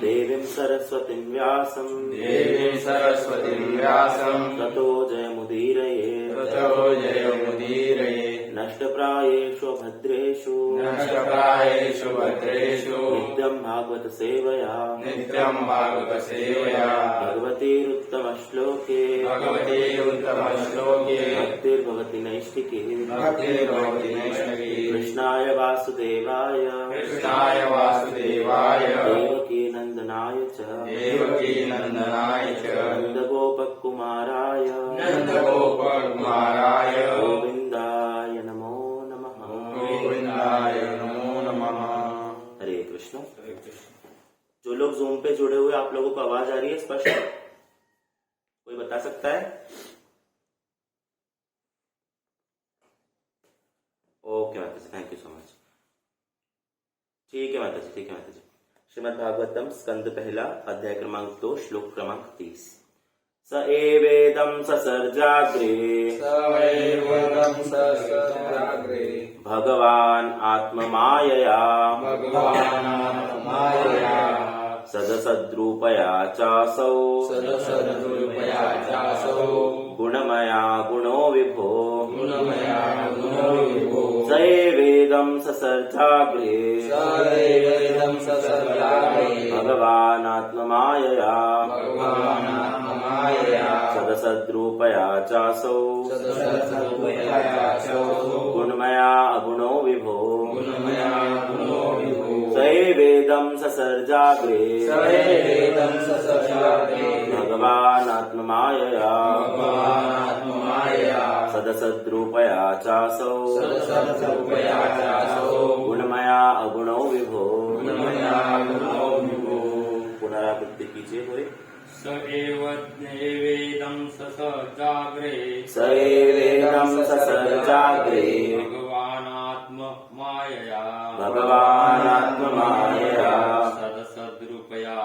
देवीं सरस्वतीं व्यासं ततो जयमुदीरये नष्टप्रायेषु भद्रेषु नित्यं भागवत सेवया भगवतीरुत्तमश्लोके भक्तिर्भवति नैष्टिकी कृष्णाय वासुदेवाय देवकी नंदनाय च नंदगोपकुमाराय गोविंदाय नमो नमः। हरे कृष्ण। जो लोग जूम पे जुड़े हुए आप लोगों को आवाज आ रही है स्पष्ट? कोई बता सकता है? ओके माता जी, थैंक यू सो मच। ठीक है माता जी। श्रीमद् भागवतम स्कंद पहला अध्याय क्रमांक 2 श्लोक क्रमांक 30। स एवेदं ससर्जाग्रे भगवान् आत्ममायया सदसद्रूपया चासौ गुणमया गुणो विभो स एवेदं ससर्जाग्रे भगवान् आत्ममायया सदसद्रूपया चासौ गुणमया गुणो विभो स एवेदं ससर्जाग्रे भगवान् आत्ममायया सदसद्रूपया चासौ गुणमया अगुणो विभो। पुनरावृत्ति कीजिए हुए। स एवेदं ससर्जाग्रे भगवानात्ममायया सदसद्रूपया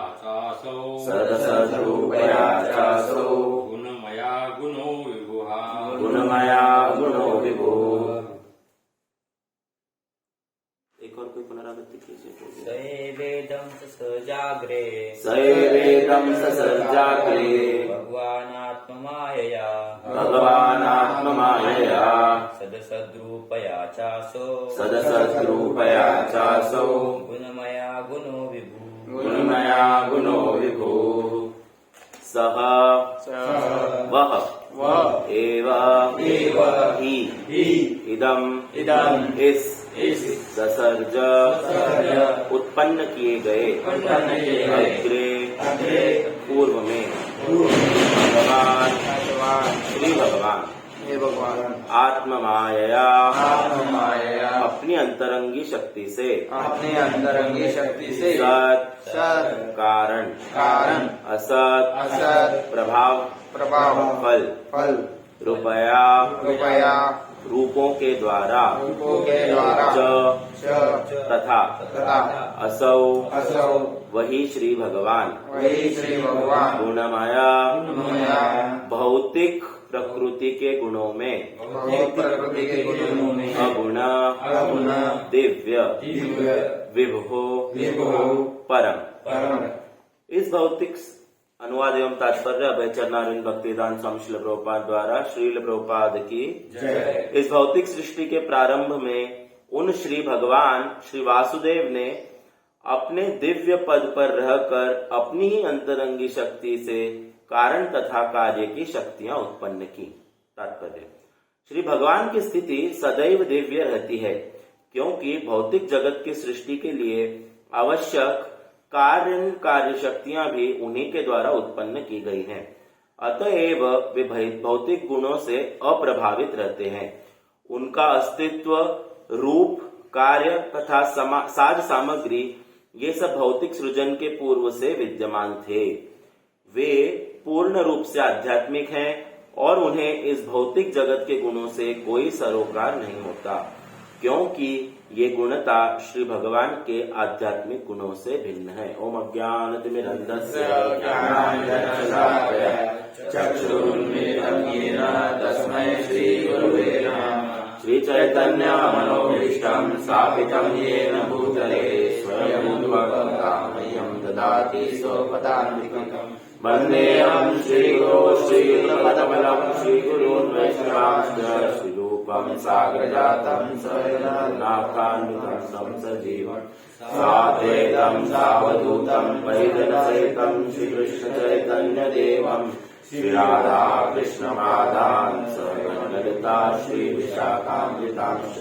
चासौ गुणमया गुणो विभो। एक और कोई पुनरावृत्ति कीजिए। स एवेदं ससर्जाग्रे भगवानात्ममायया सदसद्रूपया चासौ गुणमया गुणो विभु सह वह एव हि इदं इस ससर्ज उत्पन्न किए गए अग्रे पूर्व में भगवान श्री भगवान आत्ममायया अपनी अंतरंगी शक्ति से सत कारण असत प्रभाव फल रुपया रूपों के द्वारा तथा असौ वही श्री भगवान गुणमया भौतिक प्रकृति के गुणों में अगुण दिव्य विभो परम। इस भौतिक अनुवाद एवं तात्पर्य अभय चरणारविंद भक्तिदान स्वामी श्रील प्रभुपाद द्वारा श्रील प्रभुपाद की इस भौतिक सृष्टि के प्रारंभ में उन श्री भगवान श्री वासुदेव ने अपने दिव्य पद पर रहकर अपनी ही अंतरंगी शक्ति से कारण तथा कार्य की शक्तियां उत्पन्न की। तात्पर्य, श्री भगवान की स्थिति सदैव दिव्य रहती है क्योंकि भौतिक जगत की सृष्टि के लिए आवश्यक कार्य शक्तियां भी उन्हीं के द्वारा उत्पन्न की गई हैं। अतएव वे भौतिक गुणों से अप्रभावित रहते हैं। उनका अस्तित्व, रूप, कार्य तथा साज सामग्री ये सब भौतिक सृजन के पूर्व से विद्यमान थे। वे पूर्ण रूप से आध्यात्मिक हैं और उन्हें इस भौतिक जगत के गुणों से कोई सरोकार नहीं होता क्योंकि ये गुणता श्री भगवान के आध्यात्मिक गुणों से भिन्न है। ओम अज्ञानतिमिरन्धस्य चक्षुरुन्मीलितं तस्मै श्रीगुरुवे नमः। श्रीचैतन्यमनोभीष्टं स्थापितं येन भूतले स्वयं मह्यं ददाति स्वपदान्तिकम् वन्देऽहं श्रीगुरो श्रीयुतपदकमलं श्रीगुरून् वैष्णवांश्च श्रीरूपं साग्रजातं सहजनाथान्वितं तं सजीवं साद्वैतं सावधूतं परिजनसहितं श्रीकृष्णचैतन्यदेवं श्रीराधा कृष्णपादान् सहगणललिता श्रीविशाखान्वितांश्च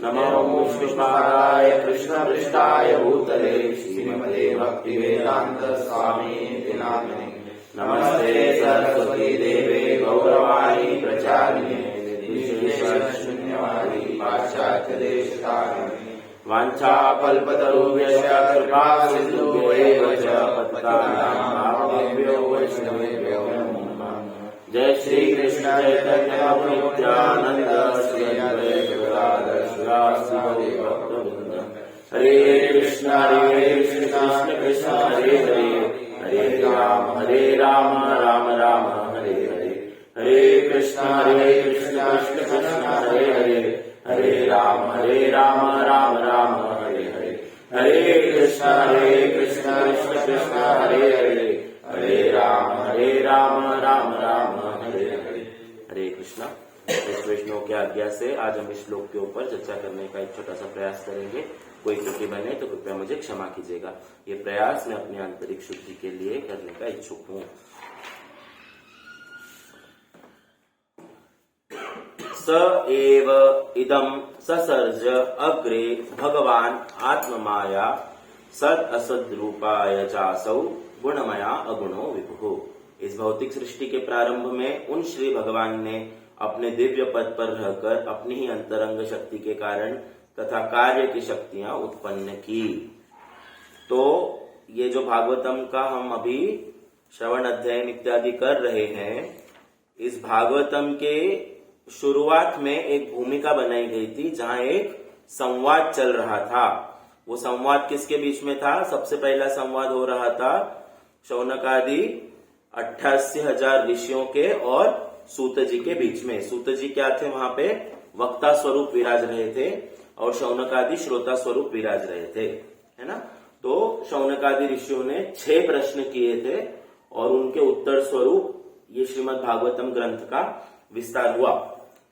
नमो विष्णुपादाय कृष्णपृष्ठाय भूतले श्रीमते भक्तिवेदान्त स्वामी नामिने नमस्ते सरस्वती देवे गौरवाणी प्रचारिणे निर्विशेषशून्यवादी पाश्चात्य देशकारिणे वाञ्छाकल्पतरुभ्यश्च कृपा सिन्धुभ्यैव च पतितानां वैष्णवेभ्यो नमो नमः। जय श्री कृष्ण चैतन्य प्रभु नित्यानंद श्री अद्वैत गदाधर श्रीवासादि भक्तवृंद। हरे कृष्ण कृष्ण कृष्ण हरे हरे हरे राम राम राम हरे हरे हरे कृष्ण कृष्ण कृष्ण हरे हरे हरे राम राम राम हरे हरे हरे कृष्ण कृष्ण कृष्ण हरे हरे हरे राम राम राम हरे हरे। हरे कृष्णा। इस वैष्णव की आज्ञा से आज हम इस श्लोक के ऊपर चर्चा करने का एक छोटा सा प्रयास करेंगे। कोई त्रुटि बने तो कृपया मुझे क्षमा कीजिएगा। ये प्रयास मैं अपनी आंतरिक शुद्धि के लिए करने का इच्छुक हूँ। स एव इदं ससर्ज अग्रे भगवान आत्ममाया सद असद रूपाय चासौ गुणमया अगुणो विभुः। इस भौतिक सृष्टि के प्रारंभ में उन श्री भगवान ने अपने दिव्य पद पर रहकर अपनी ही अंतरंग शक्ति के कारण तथा कार्य की शक्तियां उत्पन्न की। तो ये जो भागवतम का हम अभी श्रवण अध्ययन इत्यादि कर रहे हैं, इस भागवतम के शुरुआत में एक भूमिका बनाई गई थी जहां एक संवाद चल रहा था। वो संवाद किसके बीच में था? सबसे पहला संवाद हो रहा था शौनक आदि 88,000 ऋषियों के और सूत जी के बीच में। सूत जी क्या थे? वहां पे वक्ता स्वरूप विराज रहे थे और शौनक आदि श्रोता स्वरूप विराज रहे थे, है ना। तो शौनक आदि ऋषियों ने 6 प्रश्न किए थे और उनके उत्तर स्वरूप ये श्रीमद् भागवतम ग्रंथ का विस्तार हुआ।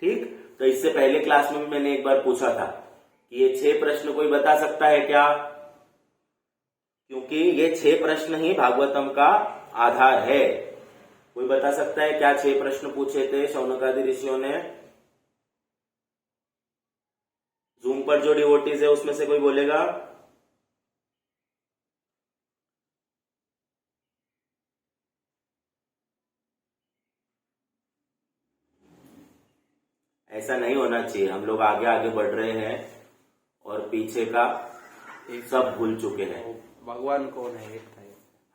ठीक, तो इससे पहले क्लास में भी मैंने एक बार पूछा था कि ये 6 प्रश्न कोई बता सकता है क्या? क्योंकि ये 6 प्रश्न ही भागवतम का आधार है। कोई बता सकता है क्या 6 प्रश्न पूछे थे शौनक आदि ऋषियों ने? जूम पर जो डिवोटीज है उसमें से कोई बोलेगा? ऐसा नहीं होना चाहिए। हम लोग आगे आगे बढ़ रहे हैं और पीछे का सब भूल चुके हैं। भगवान कौन है? एक था।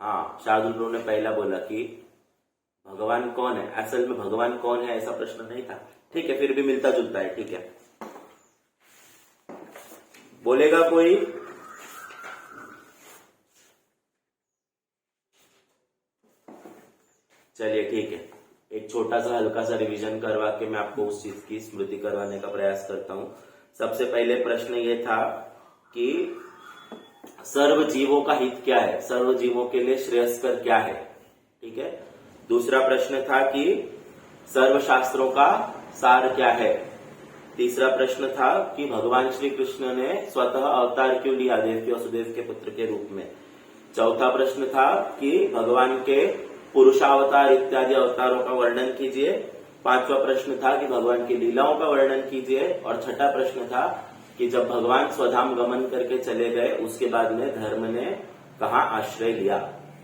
हाँ, शार्दुल ने पहला बोला कि भगवान कौन है। असल में भगवान कौन है ऐसा प्रश्न नहीं था। ठीक है, फिर भी मिलता जुलता है। ठीक है, बोलेगा कोई? चलिए ठीक है, एक छोटा सा हल्का सा रिवीजन करवा के मैं आपको उस चीज की स्मृति करवाने का प्रयास करता हूं। सबसे पहले प्रश्न ये था कि सर्व जीवों का हित क्या है, सर्व जीवों के लिए श्रेयस्कर क्या है। ठीक है। दूसरा प्रश्न था कि सर्व शास्त्रों का सार क्या है। तीसरा प्रश्न था कि भगवान श्री कृष्ण ने स्वतः अवतार क्यों लिया देवकी वसुदेव के पुत्र के रूप में। चौथा प्रश्न था कि भगवान के पुरुषावतार इत्यादि अवतारों का वर्णन कीजिए। पांचवा प्रश्न था कि भगवान की लीलाओं का वर्णन कीजिए। और छठा प्रश्न था कि जब भगवान स्वधाम गमन करके चले गए उसके बाद में धर्म ने कहाँ आश्रय लिया।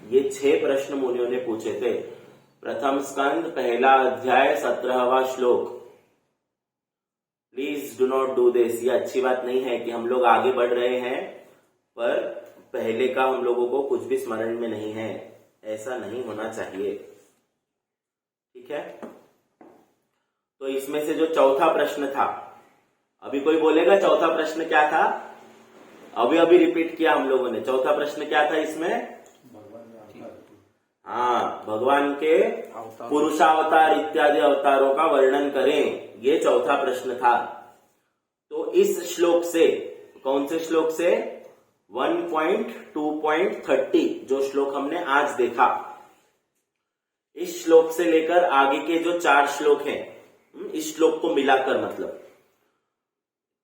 ये 6 प्रश्न मुनियों ने पूछे थे। प्रथम स्कंद पहला अध्याय 17वां श्लोक। Please do not do this. ये अच्छी बात नहीं है कि हम लोग आगे बढ़ रहे हैं पर पहले का हम लोगों को कुछ भी स्मरण में नहीं है। ऐसा नहीं होना चाहिए। ठीक है। तो इसमें से जो चौथा प्रश्न था, अभी कोई बोलेगा चौथा प्रश्न क्या था? अभी अभी रिपीट किया हम लोगों ने। चौथा प्रश्न क्या था इसमें? हाँ, भगवान के पुरुषावतार इत्यादि अवतारों का वर्णन करें, ये चौथा प्रश्न था। तो इस श्लोक से, कौन से श्लोक से? 1.2.30 जो श्लोक हमने आज देखा, इस श्लोक से लेकर आगे के जो 4 श्लोक हैं, इस श्लोक को मिलाकर मतलब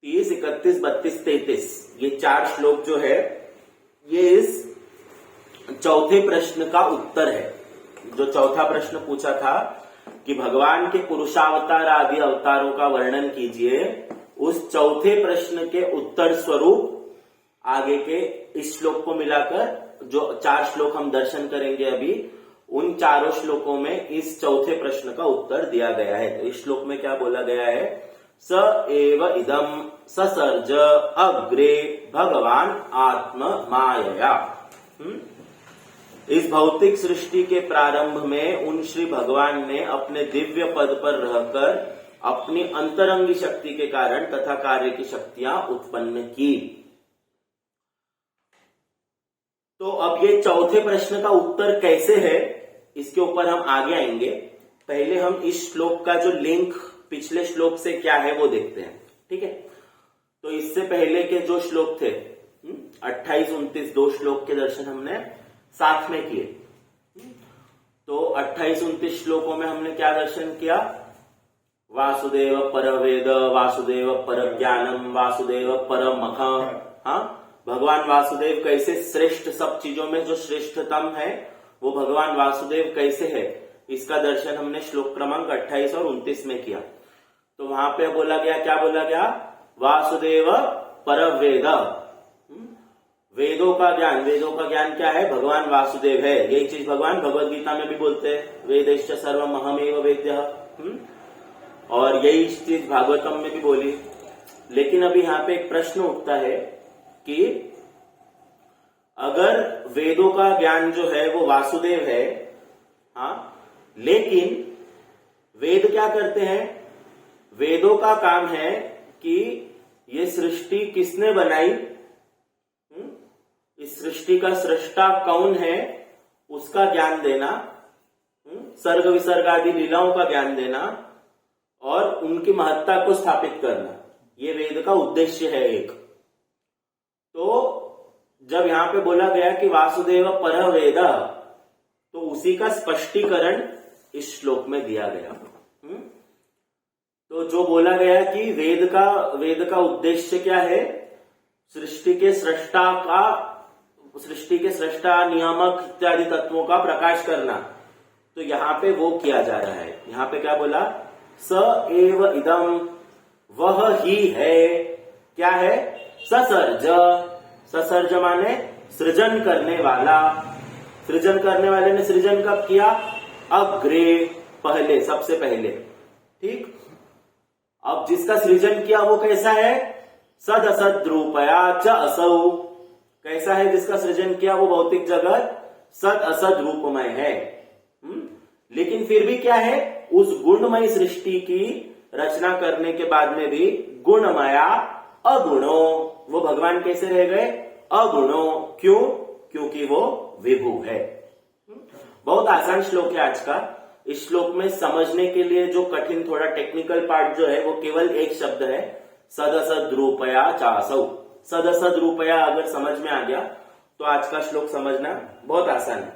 30, 31, 32, 33, ये 4 श्लोक जो है ये इस चौथे प्रश्न का उत्तर है। जो चौथा प्रश्न पूछा था कि भगवान के पुरुषावतार आदि अवतारों का वर्णन कीजिए, उस चौथे प्रश्न के उत्तर स्वरूप आगे के इस श्लोक को मिलाकर जो 4 श्लोक हम दर्शन करेंगे अभी, उन चारों श्लोकों में इस चौथे प्रश्न का उत्तर दिया गया है। तो इस श्लोक में क्या बोला गया है? स एव इदम ससर्ज अग्रे भगवान आत्म मायया। इस भौतिक सृष्टि के प्रारंभ में उन श्री भगवान ने अपने दिव्य पद पर रहकर अपनी अंतरंगी शक्ति के कारण तथा कार्य की शक्तियां उत्पन्न की। तो अब ये चौथे प्रश्न का उत्तर कैसे है, इसके ऊपर हम आगे आएंगे। पहले हम इस श्लोक का जो लिंक पिछले श्लोक से क्या है वो देखते हैं, ठीक है। तो इससे पहले के जो श्लोक थे 28, 29, 2 श्लोक के दर्शन हमने साथ में किए। तो 28, 29 श्लोकों में हमने क्या दर्शन किया? वासुदेव परवेद, वासुदेव पर ज्ञानम, वासुदेव परमख। हाँ, भगवान वासुदेव कैसे श्रेष्ठ, सब चीजों में जो श्रेष्ठतम है वो भगवान वासुदेव कैसे है, इसका दर्शन हमने श्लोक क्रमांक 28 और 29 में किया। तो वहां पे बोला गया, क्या बोला गया? वासुदेव परवेद, वेदों का ज्ञान। वेदों का ज्ञान क्या है? भगवान वासुदेव है। यही चीज भगवान भगवद गीता में भी बोलते हैं, वेदैश्च सर्वम अहमेव वेद्यः। और यही चीज भागवतम में भी बोली। लेकिन अभी यहाँ पे एक प्रश्न उठता है कि अगर वेदों का ज्ञान जो है वो वासुदेव है, हाँ, लेकिन वेद क्या करते हैं? वेदों का काम है कि ये सृष्टि किसने बनाई, इस सृष्टि का सृष्टा कौन है उसका ज्ञान देना, सर्ग विसर्ग आदि लीलाओं का ज्ञान देना और उनकी महत्ता को स्थापित करना, ये वेद का उद्देश्य है एक। तो जब यहां पे बोला गया कि वासुदेव पर वेद, तो उसी का स्पष्टीकरण इस श्लोक में दिया गया। तो जो बोला गया कि वेद का उद्देश्य क्या है? सृष्टि के सृष्टा नियामक इत्यादि तत्वों का प्रकाश करना। तो यहाँ पे वो किया जा रहा है। यहाँ पे क्या बोला? स एव इदम, वह ही है। क्या है? ससर्ज। ससर्ज माने सृजन करने वाला। सृजन करने वाले ने सृजन कब किया? अग्रे, पहले, सबसे पहले। ठीक। अब जिसका सृजन किया वो कैसा है? सद असद रूपया च असौ। कैसा है जिसका सृजन किया? वो भौतिक जगत सद असद रूपमय है। लेकिन फिर भी क्या है? उस गुणमय सृष्टि की रचना करने के बाद में भी गुणमया अगुणो, वो भगवान कैसे रह गए? अगुणो। क्यों? क्योंकि वो विभु है। बहुत आसान श्लोक है आज का। इस श्लोक में समझने के लिए जो कठिन थोड़ा टेक्निकल पार्ट जो है वो केवल एक शब्द है, सदसद रूपया चासौ। सदसद रूपया अगर समझ में आ गया तो आज का श्लोक समझना बहुत आसान है।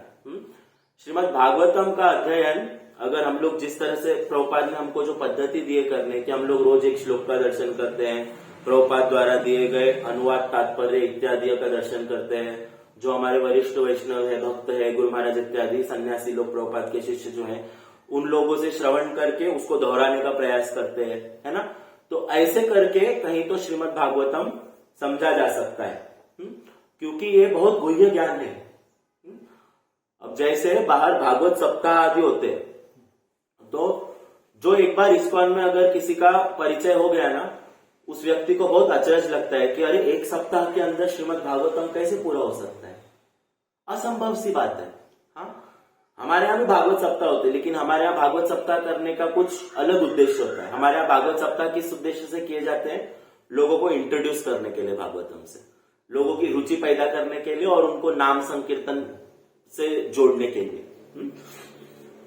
श्रीमद् भागवतम का अध्ययन अगर हम लोग जिस तरह से प्रभुपाद ने हमको जो पद्धति दिए करने कि हम लोग रोज एक श्लोक का दर्शन करते हैं, प्रभुपाद द्वारा दिए गए अनुवाद तात्पर्य इत्यादि का दर्शन करते हैं, जो हमारे वरिष्ठ वैष्णव है, भक्त है, गुरु महाराज इत्यादि सन्यासी लोग, प्रभुपाद के शिष्य जो हैं, उन लोगों से श्रवण करके उसको दोहराने का प्रयास करते हैं, है ना। तो ऐसे करके कहीं तो श्रीमद् भागवतम समझा जा सकता है, क्योंकि ये बहुत गुह्य ज्ञान है। अब जैसे बाहर भागवत सप्ताह आदि होते हैं, तो जो एक बार इस्कॉन में अगर किसी का परिचय हो गया ना, उस व्यक्ति को बहुत अचरज लगता है कि अरे एक सप्ताह के अंदर श्रीमद् भागवतम कैसे पूरा हो सकता है? असंभव सी बात है। हाँ, हमारे यहाँ भी भागवत सप्ताह होते हैं, लेकिन हमारे यहाँ भागवत सप्ताह करने का कुछ अलग उद्देश्य होता है। हमारे यहाँ भागवत सप्ताह किस उद्देश्य से किए जाते हैं? लोगों को इंट्रोड्यूस करने के लिए भागवतम से, लोगों की रुचि पैदा करने के लिए और उनको नाम संकीर्तन से जोड़ने के लिए।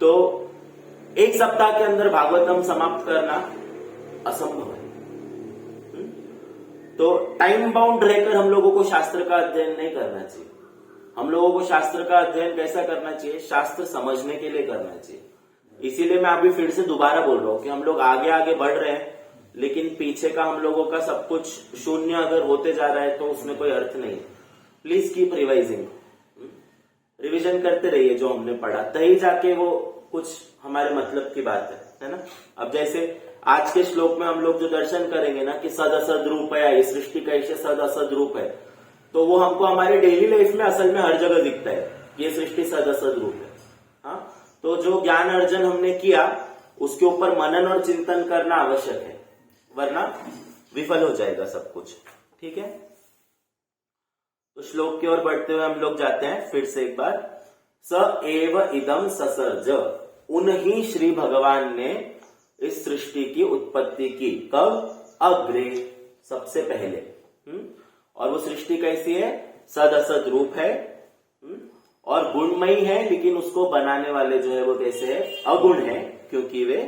तो एक सप्ताह के अंदर भागवतम समाप्त करना असंभव है। तो टाइम बाउंड रहकर हम लोगों को शास्त्र का अध्ययन नहीं करना चाहिए। हम लोगों को शास्त्र का अध्ययन कैसा करना चाहिए? शास्त्र समझने के लिए करना चाहिए। इसीलिए मैं अभी फिर से दोबारा बोल रहा हूं कि हम लोग आगे आगे बढ़ रहे हैं, लेकिन पीछे का हम लोगों का सब कुछ शून्य अगर होते जा रहा है तो उसमें कोई अर्थ नहीं है। प्लीज कीप रिवाइजिंग, रिविजन करते रहिए जो हमने पढ़ा, तभी जाके वो कुछ हमारे मतलब की बात है ना। अब जैसे आज के श्लोक में हम लोग जो दर्शन करेंगे ना कि सद असद रूप है, इस सृष्टि का ऐसे सद असद रूप है, तो वो हमको हमारे डेली लाइफ में असल में हर जगह दिखता है, ये सृष्टि सद असद रूप है। हाँ, तो जो ज्ञान अर्जन हमने किया उसके ऊपर मनन और चिंतन करना आवश्यक है, वरना विफल हो जाएगा सब कुछ। ठीक है, तो श्लोक की ओर बढ़ते हुए हम लोग जाते हैं फिर से एक बार। स एव इदम ससर्ज, उन्हीं श्री भगवान ने इस सृष्टि की उत्पत्ति की। कब? अग्रे, सबसे पहले। और वो सृष्टि कैसी है? सद असद रूप है और गुणमयी है, लेकिन उसको बनाने वाले जो है वो कैसे है? अगुण है, क्योंकि वे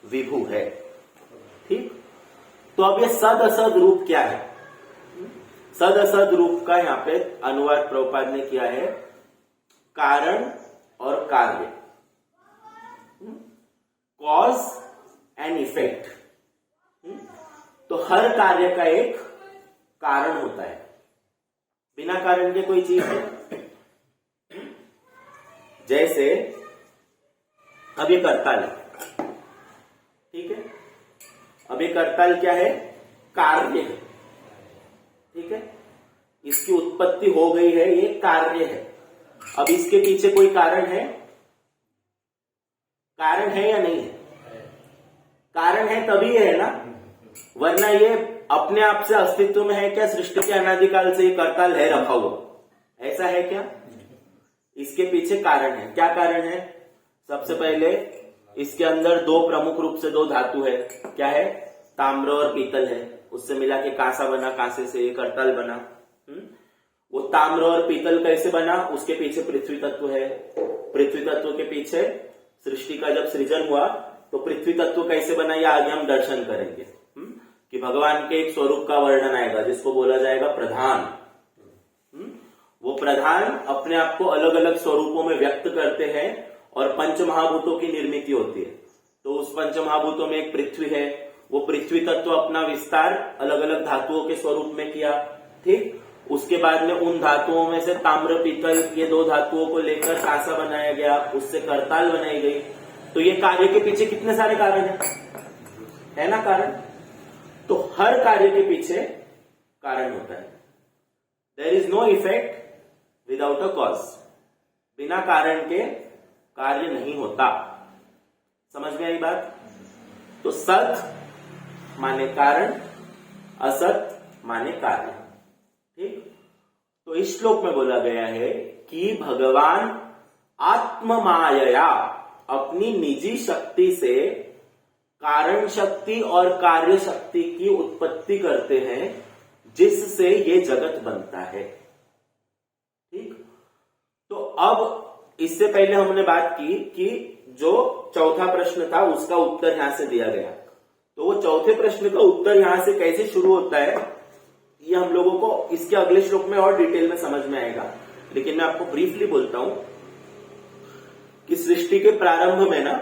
विभु है। ठीक, तो अब ये सद असद रूप क्या है? सद असद रूप का यहां पे अनुवाद प्रभुपाद ने किया है कारण और कार्य, कॉज एंड इफेक्ट। तो हर कार्य का एक कारण होता है, बिना कारण के कोई चीज है। जैसे अब ये करताल है, ठीक है, अब ये करताल क्या है? कार्य है। ठीक है, इसकी उत्पत्ति हो गई है, ये कार्य है। अब इसके पीछे कोई कारण है? कारण है या नहीं है? कारण है तभी है ना, वरना ये अपने आप से अस्तित्व में है क्या? सृष्टि के अनादिकाल से ये करताल है रखा हुआ, ऐसा है क्या? इसके पीछे कारण है। क्या कारण है? सबसे पहले इसके अंदर दो प्रमुख रूप से दो धातु है। क्या है? ताम्र और पीतल है, उससे मिला के कांसा बना, कांसे से ये करताल बना। वो ताम्र और पीतल कैसे बना? उसके पीछे पृथ्वी तत्व है। पृथ्वी तत्व के पीछे सृष्टि का जब सृजन हुआ तो पृथ्वी तत्व कैसे बना, ये आगे हम दर्शन करेंगे कि भगवान के एक स्वरूप का वर्णन आएगा जिसको बोला जाएगा प्रधान। वो प्रधान अपने आप को अलग अलग स्वरूपों में व्यक्त करते हैं और पंच महाभूतों की निर्मिति होती है। तो उस पंच महाभूतों में एक पृथ्वी है, वो पृथ्वी तत्व अपना विस्तार अलग अलग धातुओं के स्वरूप में किया। ठीक, उसके बाद में उन धातुओं में से ताम्र पीतल ये दो धातुओं को लेकर कांसा बनाया गया, उससे करताल बनाई गई। तो ये कार्य के पीछे कितने सारे कारण है ना कारण। तो हर कार्य के पीछे कारण होता है। There is no effect without a cause, बिना कारण के कार्य नहीं होता। समझ में आई बात? तो सत माने कारण, असत माने कार्य। ठीक, तो इस श्लोक में बोला गया है कि भगवान आत्म मायया अपनी निजी शक्ति से कारण शक्ति और कार्य शक्ति की उत्पत्ति करते हैं, जिससे ये जगत बनता है। ठीक, तो अब इससे पहले हमने बात की कि जो चौथा प्रश्न था उसका उत्तर यहां से दिया गया। तो वो चौथे प्रश्न का उत्तर यहां से कैसे शुरू होता है, ये हम लोगों को इसके अगले श्लोक में और डिटेल में समझ में आएगा। लेकिन मैं आपको ब्रीफली बोलता हूं कि सृष्टि के प्रारंभ में ना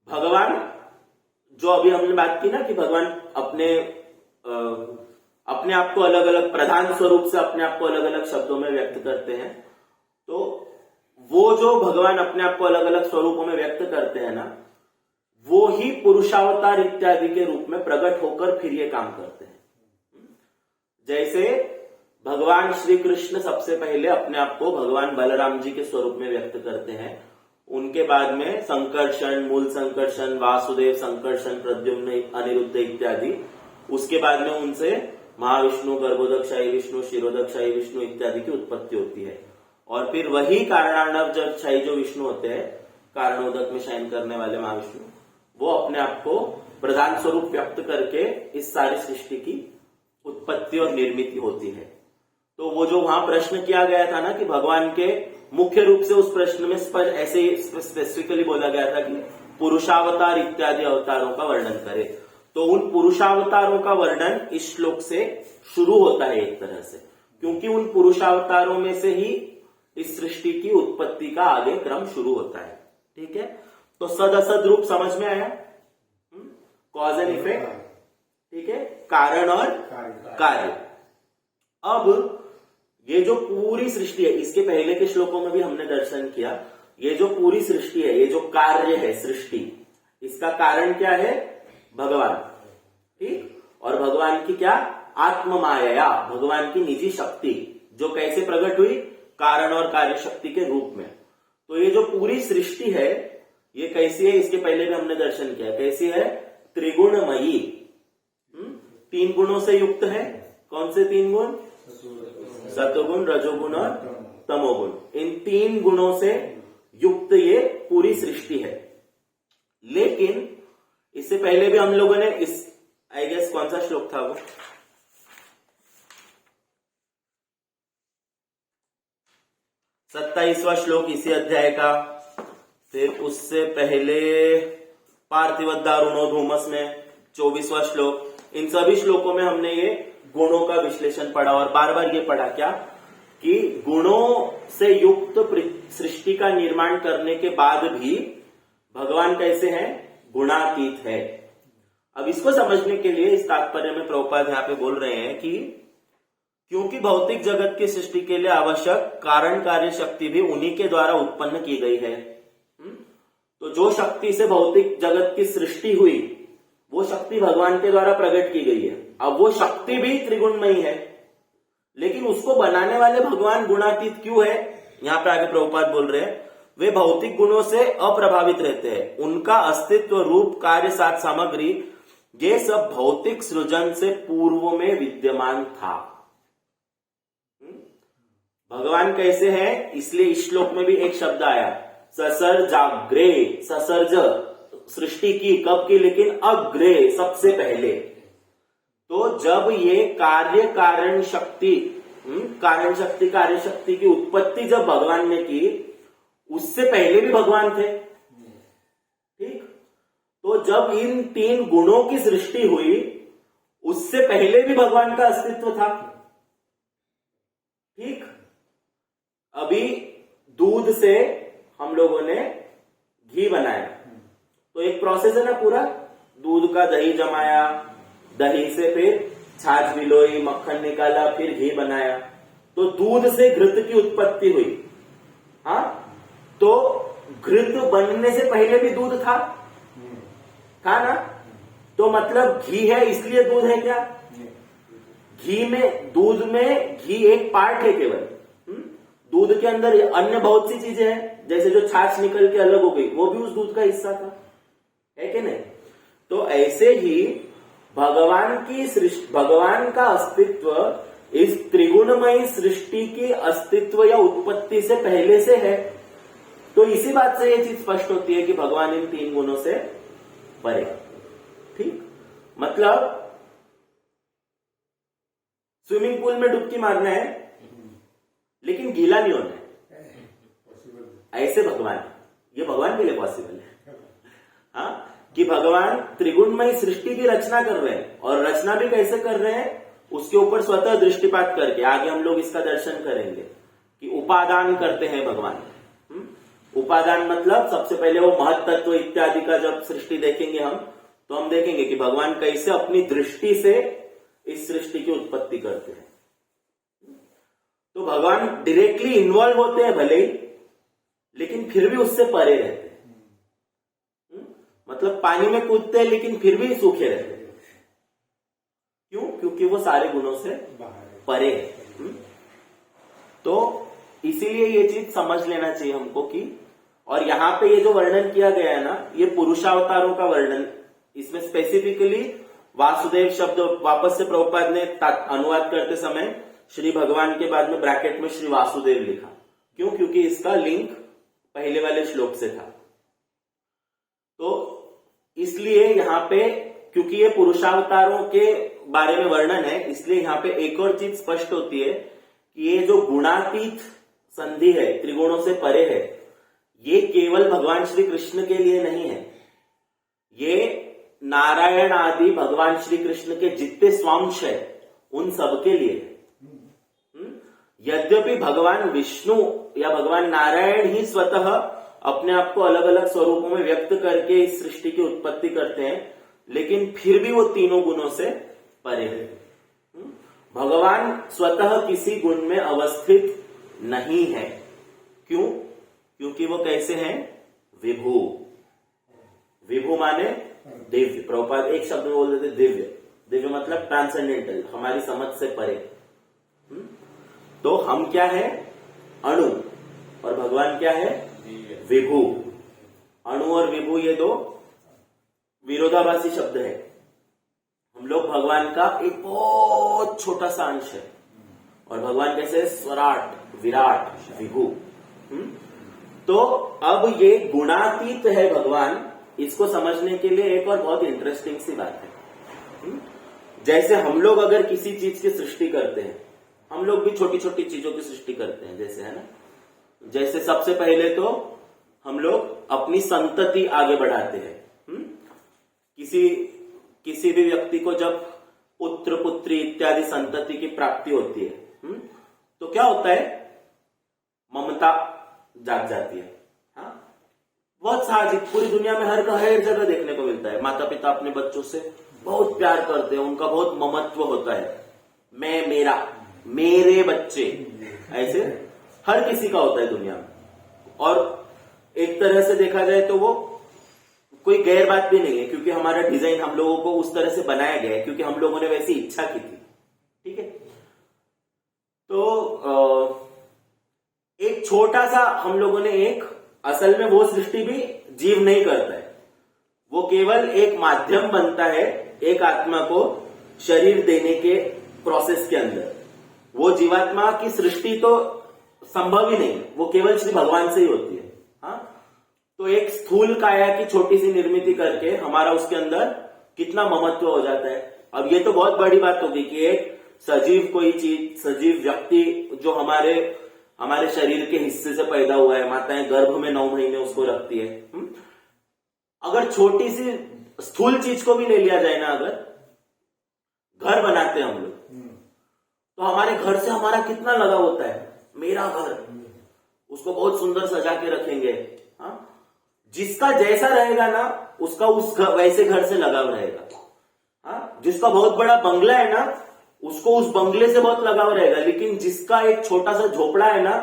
भगवान, जो अभी हमने बात की ना कि भगवान अपने आप को अलग अलग प्रधान स्वरूप से अपने आप को अलग अलग शब्दों में व्यक्त करते हैं। तो वो जो भगवान अपने आप को अलग अलग स्वरूपों में व्यक्त करते हैं ना, वो ही पुरुषावतार इत्यादि के रूप में प्रकट होकर फिर ये काम करते हैं। जैसे भगवान श्री कृष्ण सबसे पहले अपने आप को भगवान बलराम जी के स्वरूप में व्यक्त करते हैं, उनके बाद में संकर्षण, मूल संकर्षण, वासुदेव संकर्षण, प्रद्युम्न, अनिरुद्ध इत्यादि, उसके बाद में उनसे महाविष्णु, गर्भोदकशाही विष्णु, क्षीरोदकशाही विष्णु इत्यादि की उत्पत्ति होती है। और फिर वही कारणार्णव शाही जो विष्णु होते हैं, कारणोदक में शयन करने वाले महाविष्णु, वो अपने आप को प्रधान स्वरूप व्यक्त करके इस सारी सृष्टि की उत्पत्ति और निर्मिति होती है। तो वो जो वहां प्रश्न किया गया था ना कि भगवान के मुख्य रूप से उस प्रश्न में ऐसे स्पेसिफिकली बोला गया था कि पुरुषावतार इत्यादि अवतारों का वर्णन करे। तो उन पुरुषावतारों का वर्णन इस श्लोक से शुरू होता है एक तरह से, क्योंकि उन पुरुषावतारों में से ही इस सृष्टि की उत्पत्ति का आगे क्रम शुरू होता है। ठीक है, तो सद असद रूप समझ में आया, कॉज एंड इफेक्ट, ठीक है, कारण और कार्य। अब ये जो पूरी सृष्टि है, इसके पहले के श्लोकों में भी हमने दर्शन किया, ये जो पूरी सृष्टि है, ये जो कार्य है सृष्टि, इसका कारण क्या है? भगवान। ठीक, और भगवान की क्या? आत्म माया, भगवान की निजी शक्ति, जो कैसे प्रकट हुई? कारण और कार्य शक्ति के रूप में। तो ये जो पूरी सृष्टि है ये कैसी है? इसके पहले भी हमने दर्शन किया, कैसी है? त्रिगुणमयी, 3 गुणों से युक्त है। कौन से 3 गुण? सत्वगुण, रजोगुण और तमोगुण। इन 3 गुणों से युक्त ये पूरी सृष्टि है। लेकिन इससे पहले भी हम लोगों ने इस, आई गेस कौन सा श्लोक था वो? 27वां श्लोक इसी अध्याय का। फिर उससे पहले पार्थिवदारुणो धूमस में 24वां श्लोक। इन सभी श्लोकों में हमने ये गुणों का विश्लेषण पढ़ा और बार बार ये पढ़ा क्या कि गुणों से युक्त सृष्टि का निर्माण करने के बाद भी भगवान कैसे हैं? गुणातीत है। अब इसको समझने के लिए इस तात्पर्य में प्रभुपाद यहाँ पे बोल रहे हैं कि क्योंकि भौतिक जगत की सृष्टि के लिए आवश्यक कारण कार्य शक्ति भी उन्हीं के द्वारा उत्पन्न की गई है। तो जो शक्ति से भौतिक जगत की सृष्टि हुई वो शक्ति भगवान के द्वारा प्रकट की गई है। अब वो शक्ति भी त्रिगुणमयी है, लेकिन उसको बनाने वाले भगवान गुणातीत क्यों है? यहां पे आगे प्रभुपाद बोल रहे हैं वे भौतिक गुणों से अप्रभावित रहते हैं। उनका अस्तित्व, रूप, कार्य, साथ सामग्री ये सब भौतिक सृजन से पूर्व में विद्यमान था। भगवान कैसे हैं? इसलिए इस श्लोक में भी एक शब्द आया, ससर्जाग्रे। ससर्ज सृष्टि की, कब की? लेकिन अग्रे, सबसे पहले। तो जब ये कार्य कारण शक्ति, कारण शक्ति कार्य शक्ति की उत्पत्ति जब भगवान ने की, उससे पहले भी भगवान थे। ठीक, तो जब इन 3 गुणों की सृष्टि हुई उससे पहले भी भगवान का अस्तित्व था। ठीक, अभी दूध से हम लोगों ने घी बनाया, तो एक प्रोसेस है ना पूरा, दूध का दही जमाया, दही से फिर छाछ भिगोई, मक्खन निकाला, फिर घी बनाया, तो दूध से घृत की उत्पत्ति हुई। हाँ, तो घृत बनने से पहले भी दूध था ना? तो मतलब घी है इसलिए दूध है क्या? घी में, दूध में घी एक पार्ट है केवल। दूध के अंदर अन्य बहुत सी चीजें हैं, जैसे जो छाछ निकल के अलग हो गई वो भी उस दूध का हिस्सा था, है कि नहीं? तो ऐसे ही भगवान की सृष्टि, भगवान का अस्तित्व इस त्रिगुणमयी सृष्टि की अस्तित्व या उत्पत्ति से पहले से है। तो इसी बात से ये चीज स्पष्ट होती है कि भगवान इन 3 गुणों से परे। ठीक, मतलब स्विमिंग पूल में डुबकी मारना है लेकिन गीला नहीं होना है, ऐसे भगवान है। ये भगवान के लिए पॉसिबल है। हाँ, कि भगवान त्रिगुणमयी सृष्टि की रचना कर रहे हैं, और रचना भी कैसे कर रहे हैं उसके ऊपर स्वतः दृष्टिपात करके। आगे हम लोग इसका दर्शन करेंगे कि उपादान करते हैं भगवान। उपादान मतलब सबसे पहले वो महत्त्व इत्यादि का जब सृष्टि देखेंगे हम, तो हम देखेंगे कि भगवान कैसे अपनी दृष्टि से इस सृष्टि की उत्पत्ति करते हैं। तो भगवान डायरेक्टली इन्वॉल्व होते हैं भले ही, लेकिन फिर भी उससे परे रहते हैं। मतलब पानी में कूदते हैं लेकिन फिर भी सूखे रहते हैं। क्यों? क्योंकि वो सारे गुणों से परे है। तो इसीलिए ये चीज समझ लेना चाहिए हमको कि, और यहां पे ये जो वर्णन किया गया है ना, ये पुरुषावतारों का वर्णन, इसमें स्पेसिफिकली वासुदेव शब्द वापस से प्रभुपाद ने अनुवाद करते समय श्री भगवान के बाद में ब्रैकेट में श्री वासुदेव लिखा। क्यों? क्योंकि इसका लिंक पहले वाले श्लोक से था। तो इसलिए यहां पे, क्योंकि ये पुरुषावतारों के बारे में वर्णन है, इसलिए यहां पे एक और चीज स्पष्ट होती है कि ये जो गुणातीत संधि है, त्रिगुणों से परे है, ये केवल भगवान श्री कृष्ण के लिए नहीं है, ये नारायण आदि भगवान श्री कृष्ण के जितने स्वांश है उन सबके लिए है। यद्यपि भगवान विष्णु या भगवान नारायण ही स्वतः अपने आप को अलग अलग स्वरूपों में व्यक्त करके इस सृष्टि की उत्पत्ति करते हैं, लेकिन फिर भी वो तीनों गुणों से परे है। भगवान स्वतः किसी गुण में अवस्थित नहीं है। क्यों? क्योंकि वो कैसे हैं? विभु। विभु माने दिव्य। प्रभुपाद एक शब्द में बोल देते दिव्य। दिव्य मतलब ट्रांसेंडेंटल, हमारी समझ से परे। तो हम क्या है? अणु, और भगवान क्या है? विभु। अणु और विभु ये दो विरोधाभासी शब्द है। हम लोग भगवान का एक बहुत छोटा सा अंश है, और भगवान कैसे? स्वराट, विराट, विभु। तो अब ये गुणातीत है भगवान, इसको समझने के लिए एक और बहुत इंटरेस्टिंग सी बात है। जैसे हम लोग अगर किसी चीज की सृष्टि करते हैं, हम लोग भी छोटी छोटी चीजों की सृष्टि करते हैं, जैसे है ना, जैसे सबसे पहले तो हम लोग अपनी संतति आगे बढ़ाते हैं। किसी भी व्यक्ति को जब पुत्र पुत्री इत्यादि संतति की प्राप्ति होती है, तो क्या होता है? ममता जाग जाती है। हाँ, बहुत साहजिक, पूरी दुनिया में हर जगह देखने को मिलता है। माता पिता अपने बच्चों से बहुत प्यार करते हैं, उनका बहुत ममत्व होता है। मैं, मेरा, मेरे बच्चे, ऐसे हर किसी का होता है दुनिया में। और एक तरह से देखा जाए तो वो कोई गैर बात भी नहीं है, क्योंकि हमारा डिजाइन हम लोगों को उस तरह से बनाया गया है, क्योंकि हम लोगों ने वैसी इच्छा की थी। ठीक है, तो एक छोटा सा हम लोगों ने एक, असल में वो सृष्टि भी जीव नहीं करता है, वो केवल एक माध्यम बनता है एक आत्मा को शरीर देने के प्रोसेस के अंदर। वो जीवात्मा की सृष्टि तो संभव ही नहीं, वो केवल श्री भगवान से ही होती है। हाँ, तो एक स्थूल काया की छोटी सी निर्मिति करके हमारा उसके अंदर कितना ममत्व हो जाता है। अब ये तो बहुत बड़ी बात होगी कि एक सजीव कोई चीज, सजीव व्यक्ति जो हमारे शरीर के हिस्से से पैदा हुआ है, माताएं गर्भ में 9 महीने उसको रखती है। अगर छोटी सी स्थूल चीज को भी ले लिया जाए ना, अगर घर बनाते हैं हम लोग, तो हमारे घर से हमारा कितना लगाव होता है। मेरा घर, उसको बहुत सुंदर सजा के रखेंगे। हाँ, जिसका जैसा रहेगा ना, उसका वैसे घर से लगाव रहेगा। हाँ, जिसका बहुत बड़ा बंगला है ना, उसको उस बंगले से बहुत लगाव रहेगा, लेकिन जिसका एक छोटा सा झोपड़ा है ना,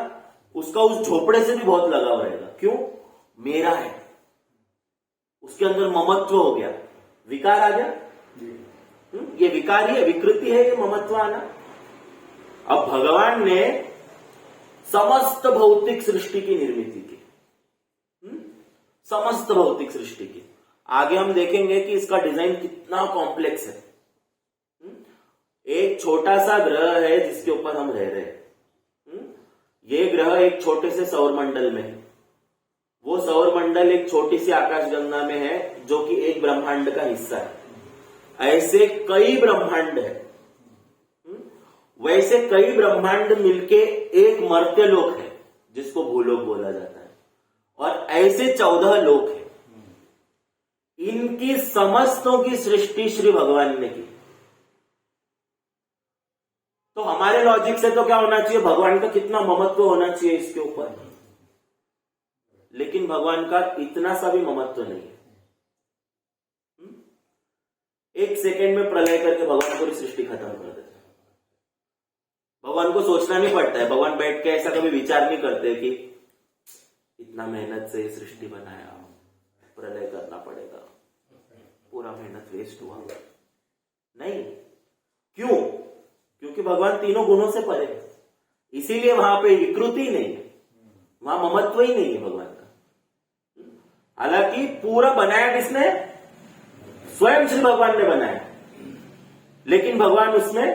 उसका उस झोपड़े से भी बहुत लगाव रहेगा। क्यों? मेरा है, उसके अंदर ममत्व हो गया, विकार आ गया। ये विकार ही है, विकृति है ये ममत्व आना। अब भगवान ने समस्त भौतिक सृष्टि की निर्मिति की, समस्त भौतिक सृष्टि की। आगे हम देखेंगे कि इसका डिजाइन कितना कॉम्प्लेक्स है। एक छोटा सा ग्रह है जिसके ऊपर हम रह रहे हैं। ये ग्रह एक छोटे से सौरमंडल में है, वो सौरमंडल एक छोटी सी आकाशगंगा में है, जो कि एक ब्रह्मांड का हिस्सा है। ऐसे कई ब्रह्मांड है, वैसे कई ब्रह्मांड मिलके एक मर्त्यलोक है जिसको भूलोक बोला जाता है, और ऐसे 14 लोक है। इनकी समस्तों की सृष्टि श्री भगवान ने की। तो हमारे लॉजिक से तो क्या होना चाहिए? भगवान का कितना ममत्व होना चाहिए इसके ऊपर, लेकिन भगवान का इतना सा भी ममत्व नहीं है। एक सेकेंड में प्रलय करके भगवान पूरी सृष्टि खत्म कर देते हैं। भगवान को सोचना नहीं पड़ता है, भगवान बैठ के ऐसा कभी विचार नहीं करते कि इतना मेहनत से सृष्टि बनाया, प्रलय करना पड़ेगा, पूरा मेहनत वेस्ट हुआ। नहीं, क्यों? क्योंकि भगवान तीनों गुणों से परे है, इसीलिए वहां पे विकृति नहीं है, वहां ममत्व ही नहीं है भगवान का। हालांकि पूरा बनाया किसने? स्वयं श्री भगवान ने बनाया, लेकिन भगवान उसमें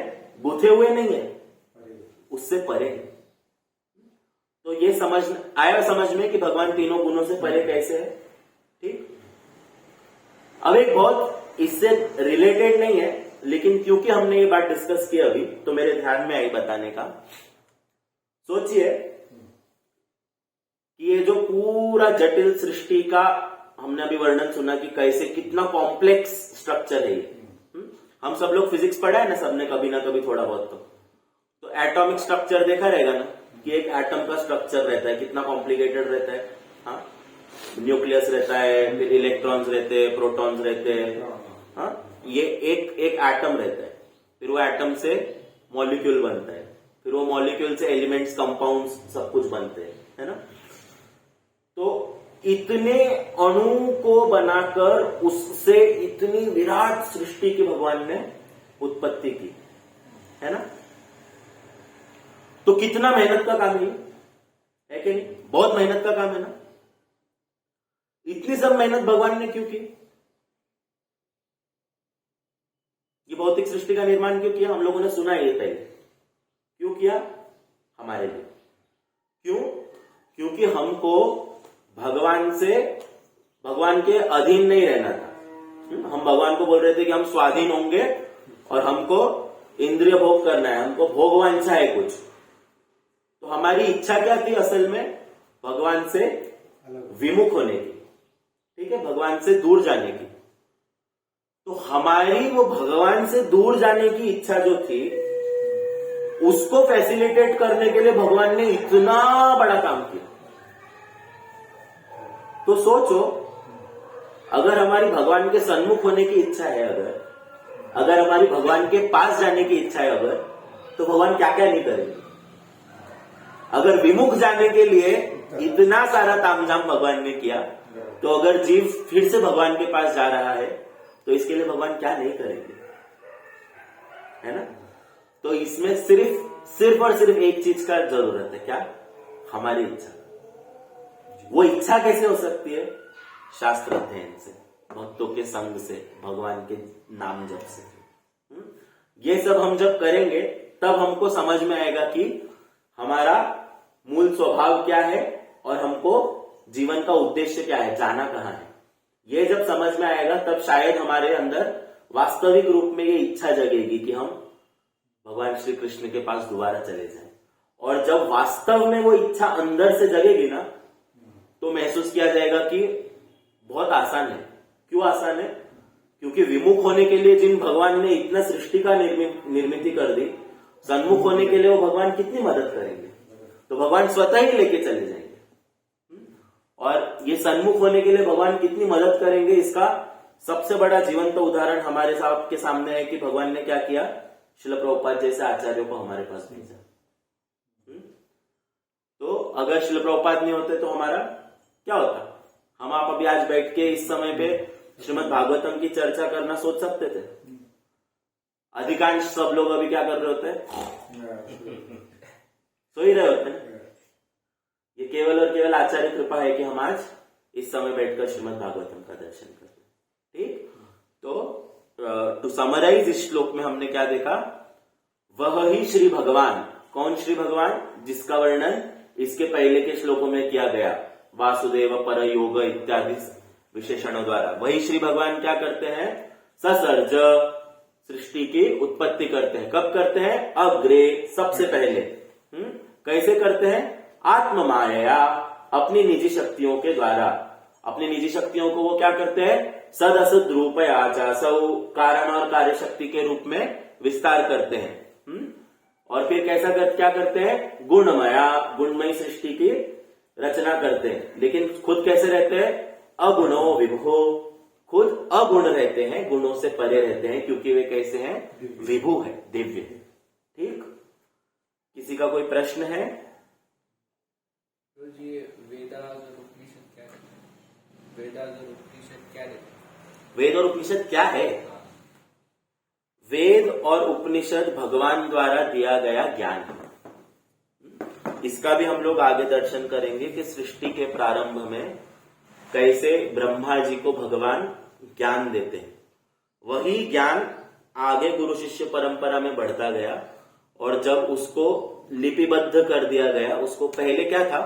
गुथे हुए नहीं है, उससे परे। तो ये समझ आया समझ में कि भगवान तीनों गुणों से परे कैसे है। ठीक, अब एक बहुत इससे रिलेटेड नहीं है, लेकिन क्योंकि हमने ये बात डिस्कस की अभी, तो मेरे ध्यान में आई बताने का। सोचिए कि ये जो पूरा जटिल सृष्टि का हमने अभी वर्णन सुना कि कैसे कितना कॉम्प्लेक्स स्ट्रक्चर है ये। हम सब लोग फिजिक्स पढ़ा है ना, सबने कभी ना कभी थोड़ा बहुत तो एटॉमिक स्ट्रक्चर देखा रहेगा ना कि एक एटम का स्ट्रक्चर रहता है, कितना कॉम्प्लिकेटेड रहता है। हाँ, न्यूक्लियस रहता है, फिर इलेक्ट्रॉन्स रहते हैं, प्रोटॉन्स रहते हैं। हाँ, ये एक एटम रहता है, फिर वो एटम से मॉलिक्यूल बनता है, फिर वो मॉलिक्यूल से एलिमेंट्स, कंपाउंड्स सब कुछ बनते हैं, है ना। तो इतने अणु को बनाकर उससे इतनी विराट सृष्टि की भगवान ने उत्पत्ति की, है ना। तो कितना मेहनत का काम है कि नहीं? बहुत मेहनत का काम है ना। इतनी सब मेहनत भगवान ने क्यों की? ये भौतिक सृष्टि का निर्माण क्यों किया? हम लोगों ने सुना है ये पहले। क्यों किया? हमारे लिए। क्यों? क्योंकि हमको भगवान के अधीन नहीं रहना था। हम भगवान को बोल रहे थे कि हम स्वाधीन होंगे और हमको इंद्रिय भोग करना है, हमको भोगवांछा है कुछ। तो हमारी इच्छा क्या थी असल में? भगवान से विमुख होने की, ठीक है, भगवान से दूर जाने की। तो हमारी वो भगवान से दूर जाने की इच्छा जो थी, उसको फैसिलिटेट करने के लिए भगवान ने इतना बड़ा काम किया। तो सोचो, अगर हमारी भगवान के सन्मुख होने की इच्छा है, अगर हमारी भगवान के पास जाने की इच्छा है, तो भगवान क्या क्या नहीं करेंगे। अगर विमुख जाने के लिए इतना सारा तामझाम भगवान ने किया, तो अगर जीव फिर से भगवान के पास जा रहा है तो इसके लिए भगवान क्या नहीं करेंगे, है ना। तो इसमें सिर्फ और सिर्फ एक चीज का जरूरत है, क्या? हमारी इच्छा। वो इच्छा कैसे हो सकती है? शास्त्र अध्ययन से, भक्तों के संग से, भगवान के नाम जप से। ये सब हम जब करेंगे तब हमको समझ में आएगा कि हमारा मूल स्वभाव क्या है और हमको जीवन का उद्देश्य क्या है, जाना कहाँ है। ये जब समझ में आएगा तब शायद हमारे अंदर वास्तविक रूप में ये इच्छा जगेगी कि हम भगवान श्री कृष्ण के पास दोबारा चले जाएं। और जब वास्तव में वो इच्छा अंदर से जगेगी ना, तो महसूस किया जाएगा कि बहुत आसान है। क्यों आसान है? क्योंकि विमुख होने के लिए जिन भगवान ने इतना सृष्टि का निर्मित कर दी, सन्मुख होने के लिए वो भगवान कितनी मदद करेंगे? तो भगवान स्वतः ही लेके चले जाएंगे। और ये सन्मुख होने के लिए भगवान कितनी मदद करेंगे, इसका सबसे बड़ा जीवंत उदाहरण हमारे आपके सामने है कि भगवान ने क्या किया? श्रील प्रभुपाद जैसे आचार्यों को हमारे पास भेजा। तो अगर श्रील प्रभुपाद नहीं होते तो हमारा क्या होता? हम आप अभी आज बैठ के इस समय पे श्रीमद् भागवतम की चर्चा करना सोच सकते थे? अधिकांश सब लोग अभी क्या कर रहे होते हैं? सो ही रहे होते हैं। ये केवल और केवल आचार्य कृपा है कि हम आज इस समय बैठकर श्रीमद् भागवतम का दर्शन करते हैं। ठीक, तो टू समराइज इस श्लोक में हमने क्या देखा? वह ही श्री भगवान। कौन श्री भगवान? जिसका वर्णन इसके पहले के श्लोकों में किया गया, वासुदेव, पर योग इत्यादि विशेषणों द्वारा। वही श्री भगवान क्या करते हैं? ससर्ज, सृष्टि की उत्पत्ति करते हैं। कब करते हैं? अग्रे, सबसे पहले। कैसे करते हैं? आत्म माया, अपनी निजी शक्तियों के द्वारा। अपनी निजी शक्तियों को वो क्या करते हैं? सद असद रूपयाचासौ, कारण और कार्य शक्ति के रूप में विस्तार करते हैं। और फिर क्या करते हैं? गुणमया, गुणमयी सृष्टि की रचना करते हैं। लेकिन खुद कैसे रहते हैं? अगुणो विभु, खुद अगुण रहते हैं, गुणों से परे रहते हैं, क्योंकि वे कैसे हैं? विभु है, दिव्य है। ठीक, किसी का कोई प्रश्न है? तो जी वेदास और उपनिषद क्या है? वेदास और उपनिषद क्या है? वेद और उपनिषद क्या है? वेद और उपनिषद भगवान द्वारा दिया गया ज्ञान है। इसका भी हम लोग आगे दर्शन करेंगे कि सृष्टि के प्रारंभ में कैसे ब्रह्मा जी को भगवान ज्ञान देते हैं। वही ज्ञान आगे गुरु शिष्य परंपरा में बढ़ता गया, और जब उसको लिपिबद्ध कर दिया गया, उसको पहले क्या था?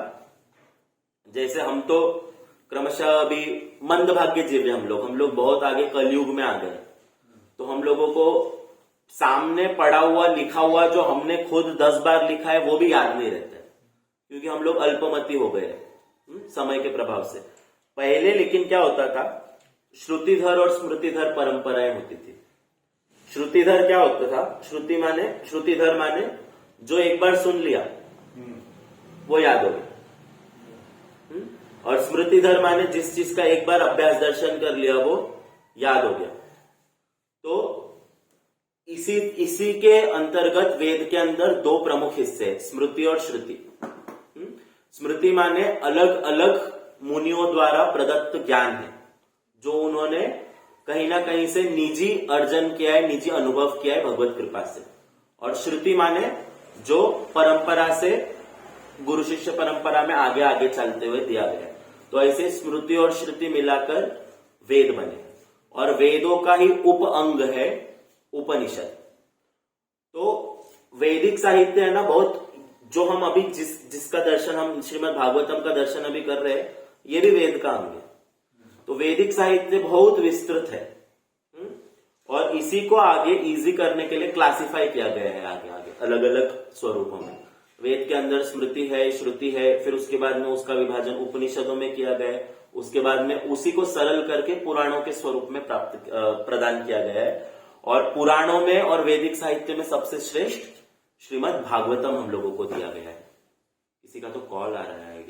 जैसे हम तो क्रमशः अभी मंदभाग्य जीव हैं हम लोग बहुत आगे कलयुग में आ गए। तो हम लोगों को सामने पढ़ा हुआ लिखा हुआ जो हमने खुद 10 बार लिखा है वो भी याद नहीं रहता है, क्योंकि हम लोग अल्पमति हो गए समय के प्रभाव से। पहले लेकिन क्या होता था, श्रुतिधर और स्मृतिधर परंपराएं होती थी। श्रुतिधर क्या होता था, श्रुतिधर माने जो एक बार सुन लिया वो याद हो गया, और स्मृतिधर माने जिस चीज का एक बार अभ्यास दर्शन कर लिया वो याद हो गया। तो इसी के अंतर्गत वेद के अंदर दो प्रमुख हिस्से हैं, स्मृति और श्रुति। स्मृति माने अलग अलग मुनियों द्वारा प्रदत्त ज्ञान है जो उन्होंने कहीं ना कहीं से निजी अर्जन किया है, निजी अनुभव किया है भगवत कृपा से। और श्रुति माने जो परंपरा से, गुरु शिष्य परंपरा में आगे आगे चलते हुए दिया गया है। तो ऐसे स्मृति और श्रुति मिलाकर वेद बने, और वेदों का ही उप अंग है उपनिषद। तो वैदिक साहित्य है ना, बहुत जो हम अभी जिसका दर्शन हम श्रीमद् भागवतम का दर्शन अभी कर रहे हैं, ये भी वेद का अंग है। तो वैदिक साहित्य बहुत विस्तृत है, और इसी को आगे इजी करने के लिए क्लासिफाई किया गया है आगे आगे अलग अलग स्वरूपों में। वेद के अंदर स्मृति है, श्रुति है, फिर उसके बाद में उसका विभाजन उपनिषदों में किया गया है, उसके बाद में उसी को सरल करके पुराणों के स्वरूप में प्रदान किया गया है। और पुराणों में और वैदिक साहित्य में सबसे श्रेष्ठ श्रीमद् भागवतम हम लोगों को दिया गया है। किसी का तो कॉल आ रहा है,